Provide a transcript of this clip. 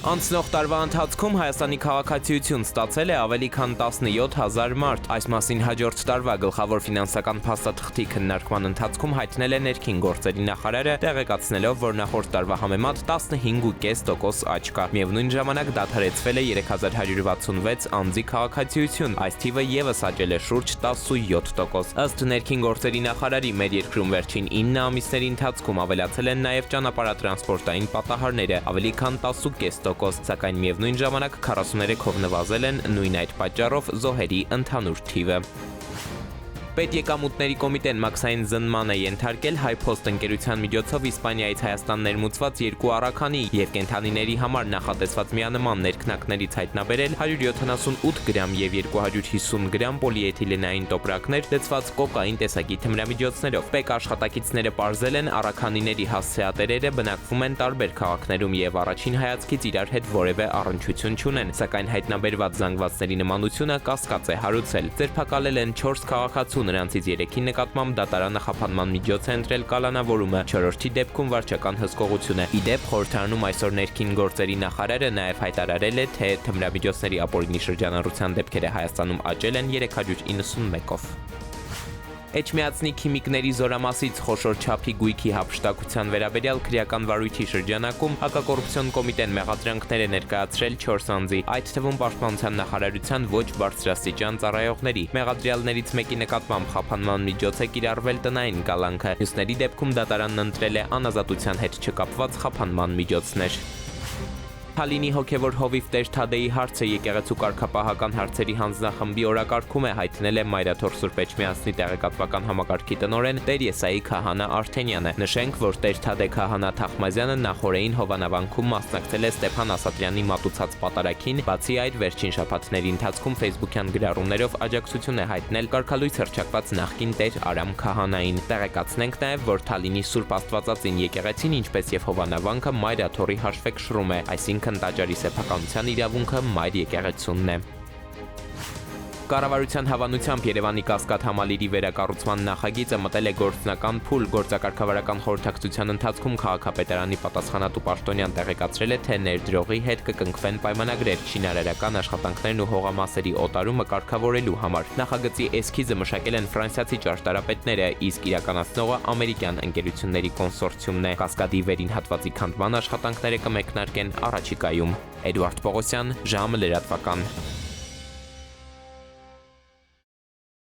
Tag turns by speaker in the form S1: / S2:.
S1: Անցնող տարվա ընթացքում Հայաստանի քաղաքացիություն ստացել է ավելի քան 17,000 մարդ։ Այս մասին հաջորդ տարվա գլխավոր ֆինանսական փաստաթղթի քննարկման ընթացքում հայտնել է ներքին գործերի նախարարը, տեղեկացնելով, որ նախորդ տարվա համեմատ 15.5% աճ կա։ Միևնույն ժամանակ դադարեցվել է 3166 անձի քաղաքացիություն, այս թիվը ևս աճել է շուրջ 17%։ Ըստ ներքին գործերի նախարարի, մեր երկրում վերջին 9 ամիսների ընթացքում ավելացել են նաև ճանապարհատրանսպորտային պատահարները, ավելի քան 10.5%, սակայն միևնույն ժամանակ 43-ով նվազել են նույն այդ պատճառով զոհերի ընդհանուր թիվը։ Պետեկամուտների կոմիտեն մաքսային զննման է ենթարկել HiPost ընկերության միջոցով Իսպանիայից Հայաստան ներմուծված երկու առաքանի եւ կենդանիների համար նախատեսված միանման ներքնակներից հայտնաբերել 178 գրամ եւ 250 գրամ պոլիէթիլենային տոպրակներ լցված կոկային տեսակի թմրամիջոցներով։ ՊԵԿ աշխատակիցները պարզել են, առաքանիների հասցեատերերը բնակվում են տարբեր քաղաքներում եւ առաջին հայացքից իրար հետ որևէ առնչություն չունեն, սակայն հայտնաբերված զանգվածների նմանությունը կասկած է հարուցել։ Ձերբակալել են 4 քաղաքացու, նրանցից 3-ի նկատմամբ դատարանախափանման միջոց է ընտրել կալանավորումը, 4-ի դեպքում վարչական հսկողություն է։ Ի դեպ, խորհրդարանում այսօր ներքին գործերի նախարարը նաև հայտարարել է, թե թմրամիջոցների ապօրինի շրջանառության դեպքերը Հայաստանում աճել են 391-ով։ Էջմիածնի քիմիկների զորամասից խոշոր չափի գույքի հափշտակության վերաբերյալ քրեական վարույթի շրջանակում հակակոռուպցիոն կոմիտեն մեղադրանքներ է ներկայացրել 4 անձի, այդ թվում Պաշտպանության նախարարության ոչ բարձրաստիճան ծառայողների։ Մեղադրյալներից մեկի նկատմամբ խափանման միջոց է կիրառվել տնային կալանքը, մյուսների դեպքում դատարանն ընտրել է անազատության հետ չկապված խափանման միջոցներ։ Թալինի հոգևոր հովիվ Տեր Թադեի հարցը եկեղեցու կարգապահական հարցերի հանձնախմբի օրակարգում է հայտնել է Մայրաթոր Սուրբ Էջմիածնի տեղեկատվական համակարգի տնօրեն Տեր Եսայի քահանա Արթենյանը։ Նշենք, որ Տեր Թադե քահանա Թախմազյանը նախորդին Հովանավանքում մասնակցել է Ստեփան Ասատրյանի մատուցած պատարագին, բացի այդ վերջին շաբաթների ընթացքում Facebook-յան գրառումներով աջակցություն է հայտնել կարգալույց հռչակված նախկին Տեր Արամ քահանային։ Տեղեկացնենք նաև, որ Թալինի Սուրբ Աստվածածին եկեղեցին, ինչպես եւ Հովանավանքը Մայրաթորի հաշվեկշռում է, այսինքն տաճարի սեփականության իրավունքը մայր եկեղեցունն է։ Կառավարության հավանությամբ Երևանի Կասկադ համալիրի վերակառուցման նախագիծը մտել է գործնական փուլ։ Գործակարգավարական խորհրդակցության ընթացքում քաղաքապետարանի պատասխանատու պաշտոնյան տեղեկացրել է, թե ներդրողի հետ կկնքվեն պայմանագրեր շինարարական աշխատանքներն ու հողամասերի օտարումը կարգավորելու համար։ Նախագծի էսքիզը մշակել են ֆրանսիացի ճարտարապետները, իսկ իրականացնողը ամերիկյան ընկերությունների կոնսորցիումն է։ Կասկադի վերին հատվածի քանդման աշխատանքները կմեկնարկեն առաջիկայում։ Էդուարդ Պողոսյան, ժամը լրատվական։